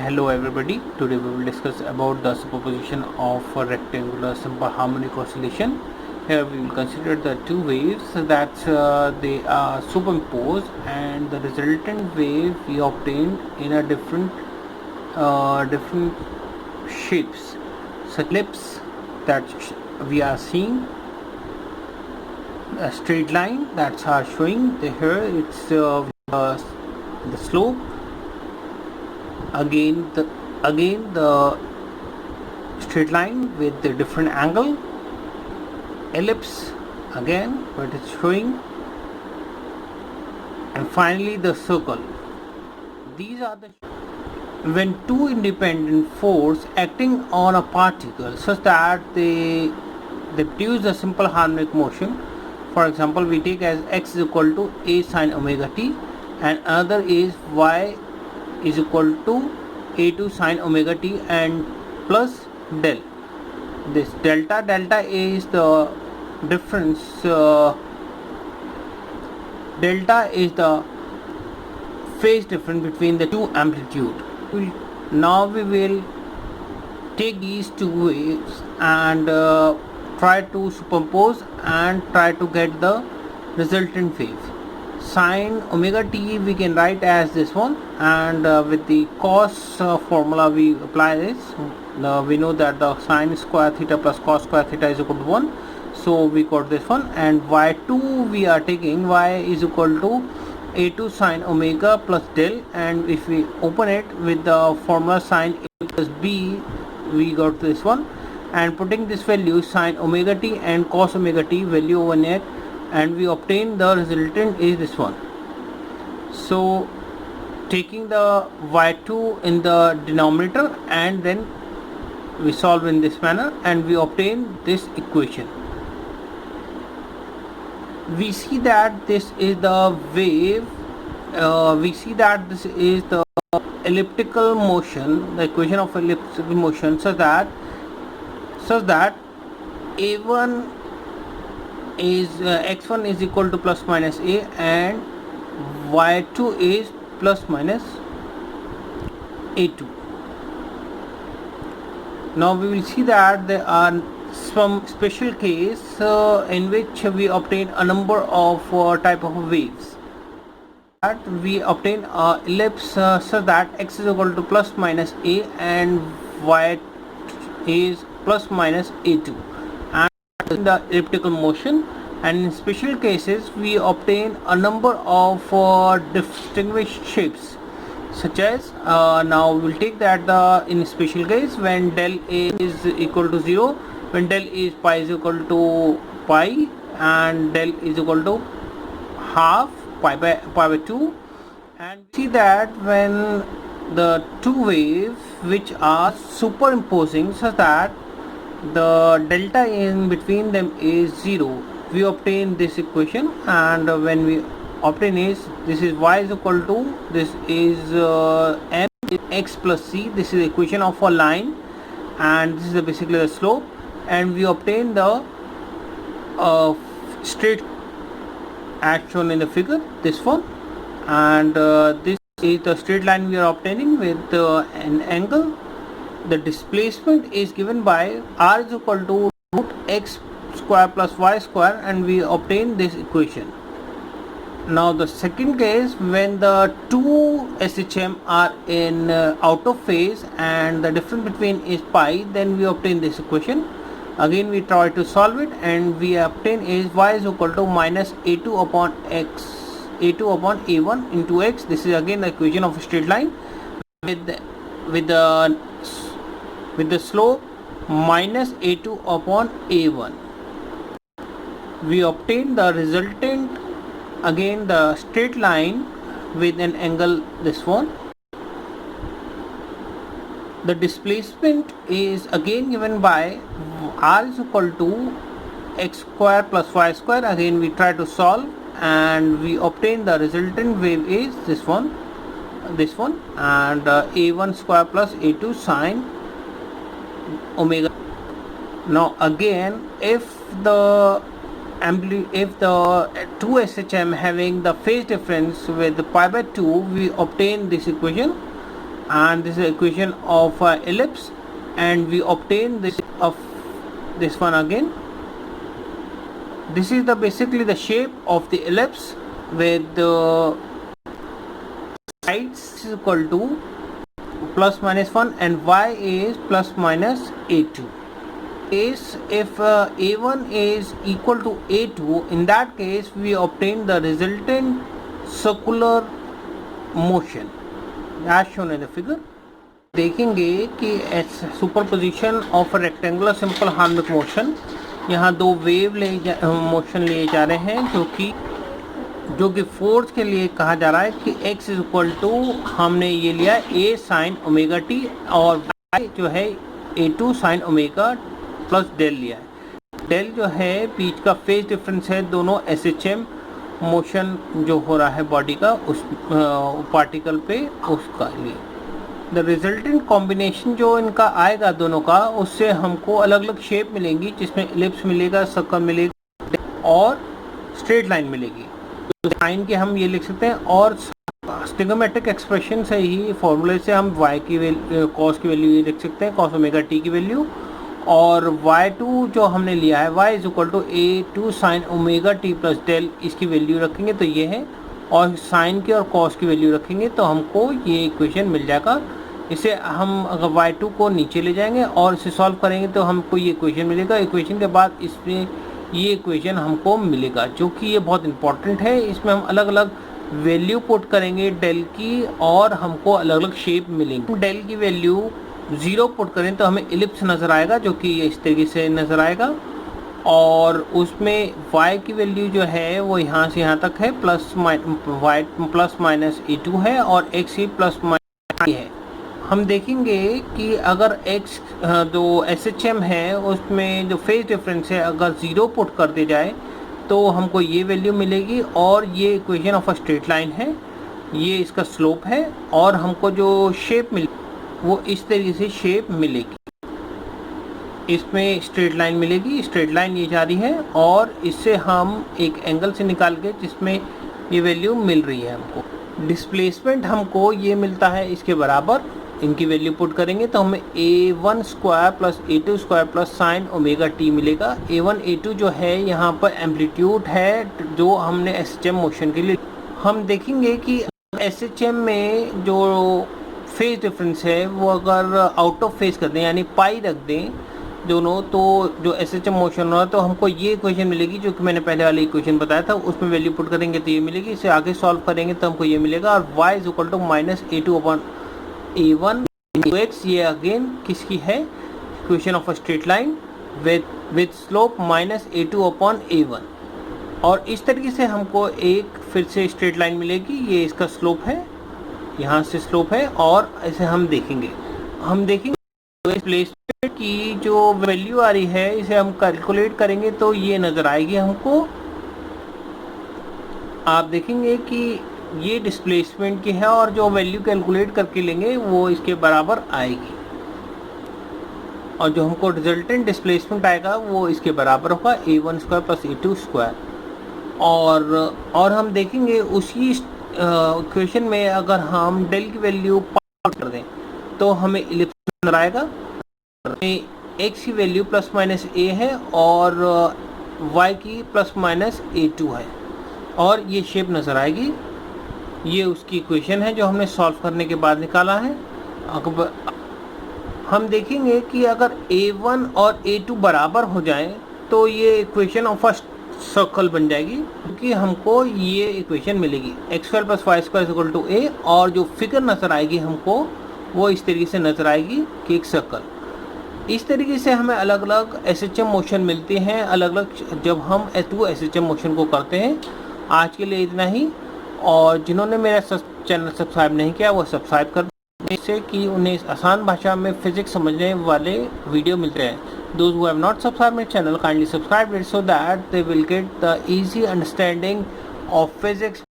Hello everybody, today we will discuss about the superposition of a rectangular simple harmonic oscillation. Here we will consider the two waves that they are superimposed, and the resultant wave we obtained in a different shapes. So ellipse that we are seeing, a straight line that's are showing here, it's the slope. Again the straight line with the different angle, ellipse again what it's showing, and finally the circle. These are the when two independent forces acting on a particle such that they produce a simple harmonic motion. For example, we take as x is equal to a sine omega t, and another is y is equal to a2 sine omega t and plus del. This delta is the difference, delta is the phase difference between the two amplitude. Now we will take these two waves and try to superimpose and try to get the resultant wave. Sine omega t we can write as this one, and with the cos formula we apply this. We know that the sine square theta plus cos square theta is equal to 1, so we got this one. And y2 we are taking, y is equal to a2 sine omega plus del, and if we open it with the formula sine a plus b, we got this one. And putting this value sine omega t and cos omega t value over it, and we obtain the resultant is this one. So taking the y2 in the denominator, and then we solve in this manner and we obtain this equation. We see that this is the wave, we see that this is the elliptical motion, the equation of elliptical motion, such that a1 is x1 is equal to plus minus a, and y2 is plus minus a2. Now we will see that there are some special case in which we obtain a number of type of waves. That we obtain a ellipse such that x is equal to plus minus a and y is plus minus a2, and in the elliptical motion. And in special cases we obtain a number of distinguished shapes, such as now we will take that in special case when del a is equal to 0, when del is pi is equal to pi, and del is equal to half pi by 2. And see that when the two waves which are superimposing such that the delta in between them is 0, we obtain this equation. And when we obtain is, this is y is equal to, this is m is x plus c, this is the equation of a line, and this is basically the slope, and we obtain the straight as shown in the figure, this one. And this is the straight line we are obtaining with an angle. The displacement is given by r is equal to root x square plus y square, and we obtain this equation. Now the second case, when the two SHM are in out of phase and the difference between is pi, then we obtain this equation. Again we try to solve it, and we obtain is y is equal to minus a2 upon x, a2 upon a1 into x. This is again the equation of a straight line with the slope minus a2 upon a1. We obtain the resultant, again the straight line with an angle, this one. The displacement is again given by r is equal to x square plus y square. Again we try to solve, and we obtain the resultant wave is this one, and a1 square plus a2 sine omega. Now again, if the two SHM having the phase difference with pi by 2, we obtain this equation. and this is equation of ellipse, and we obtain this of this one again. This is the basically the shape of the ellipse with the sides is equal to plus minus 1 and y is plus minus a2. Is if a1 is equal to a2, in that case we obtain the resultant circular motion as shown in the figure. देखेंगे कि superposition of rectangular simple harmonic motion, यहाँ दो wave motion लिए जा रहे हैं जो कि फोर्स के लिए कहा जा रहा है कि x इज इक्वल टू हमने ये लिया a साइन ओमेगा टी और y जो है a2 sine omega plus del लिया है। डेल जो है बीच का फेज डिफरेंस है दोनों SHM मोशन जो हो रहा है बॉडी का उस पार्टिकल पे उसका लिए। द रिजल्टेंट कॉम्बिनेशन जो इनका आएगा दोनों का, उससे हमको अलग अलग शेप मिलेंगी जिसमें एलिप्स मिलेगा, सर्कल मिलेगा और स्ट्रेट लाइन मिलेगी। तो साइन के हम ये लिख सकते हैं और स्टिगोमेट्रिक एक्सप्रेशन से ही फॉर्मूले से हम y की वैल्यू कॉस की वैल्यू ये लिख सकते हैं, कॉस ओमेगा टी की वैल्यू, और y2 जो हमने लिया है y is equal to a2 sine omega T plus del, इसकी वैल्यू रखेंगे तो ये है, और साइन की और कॉस की वैल्यू रखेंगे तो हमको ये इक्वेशन मिल जाएगा। इसे हम अगर y2 को नीचे ले जाएंगे और इसे सॉल्व करेंगे तो हमको ये इक्वेशन मिलेगा। इक्वेशन के बाद इसमें ये इक्वेशन हमको मिलेगा जो कि ये बहुत इंपॉर्टेंट है। इसमें हम अलग अलग वैल्यू पुट करेंगे डेल की और हमको अलग अलग शेप मिलेंगे। डेल की वैल्यू 0 पुट करें तो हमें इलिप्स नज़र आएगा जो कि इस तरीके से नज़र आएगा, और उसमें y की वैल्यू जो है वो यहाँ से यहाँ तक है प्लस माइनस a2 है और x ही प्लस माइनस है। हम देखेंगे कि अगर x जो SHM है उसमें जो फेज डिफरेंस है अगर 0 पुट कर दे जाए तो हमको ये वैल्यू मिलेगी, और ये equation of a straight line है, ये इसका स्लोप है, और हमको जो शेप मिले वो इस तरीके से शेप मिलेगी। इसमें स्ट्रेट लाइन मिलेगी, स्ट्रेट लाइन ये जा रही है और इससे हम एक एंगल से निकाल के जिसमें ये वैल्यू मिल रही है हमको। डिस्प्लेसमेंट हमको ये मिलता है इसके बराबर, इनकी वैल्यू पुट करेंगे तो हमें a1 square plus a2 square plus sign omega T मिलेगा। a1 a2 जो है यहाँ पर एम्पलीट्यूड है जो हमने SHM मोशन के लिए। हम देखेंगे कि SHM में जो फेज डिफरेंस है वो अगर आउट ऑफ फेज कर दें यानी पाई रख दें दोनों, तो जो SHM मोशन हो रहा है तो हमको ये इक्वेशन मिलेगी जो कि मैंने पहले वाली इक्वेशन बताया था, उसमें वैल्यू पुट करेंगे तो ये मिलेगी। इसे आगे सॉल्व करेंगे तो हमको ये मिलेगा, और y is equal to minus a2 upon a1 into x, ये अगेन किसकी है equation of a straight line with slope minus a2 upon a1, और इस तरीके से हमको एक फिर से स्ट्रेट लाइन मिलेगी। ये इसका स्लोप है, यहाँ से स्लोप है, और इसे हम देखेंगे डिस्प्लेसमेंट की जो वैल्यू आ रही है इसे हम कैलकुलेट करेंगे तो ये नज़र आएगी हमको। आप देखेंगे कि ये डिस्प्लेसमेंट की है और जो वैल्यू कैलकुलेट करके लेंगे वो इसके बराबर आएगी, और जो हमको रिजल्टेंट डिस्प्लेसमेंट आएगा वो इसके बराबर होगा a1 square plus a2 square. और हम देखेंगे उसी इक्वेशन में अगर हम डेल की वैल्यू कर दें तो हमें इलिप्स नजर आएगा। x की वैल्यू प्लस माइनस a है और y की प्लस माइनस a2 है, और ये शेप नज़र आएगी। ये उसकी इक्वेशन है जो हमने सॉल्व करने के बाद निकाला है। हम देखेंगे कि अगर a1 और a2 बराबर हो जाएं तो ये इक्वेशन ऑफ फर्स्ट सर्कल बन जाएगी, क्योंकि हमको ये इक्वेशन मिलेगी X square plus Y square equal to A, और जो फिगर नज़र आएगी हमको वो इस तरीके से नज़र आएगी कि एक सर्कल। इस तरीके से हमें अलग अलग SHM मोशन मिलते हैं अलग अलग जब हम SHM मोशन को करते हैं। आज के लिए इतना ही, और जिन्होंने मेरा चैनल सब्सक्राइब नहीं किया वो सब्सक्राइब कर दें, इससे कि उन्हें आसान भाषा में फिजिक्स समझने वाले वीडियो मिलते हैं। Those who have not subscribed my channel, kindly subscribe it so that they will get the easy understanding of physics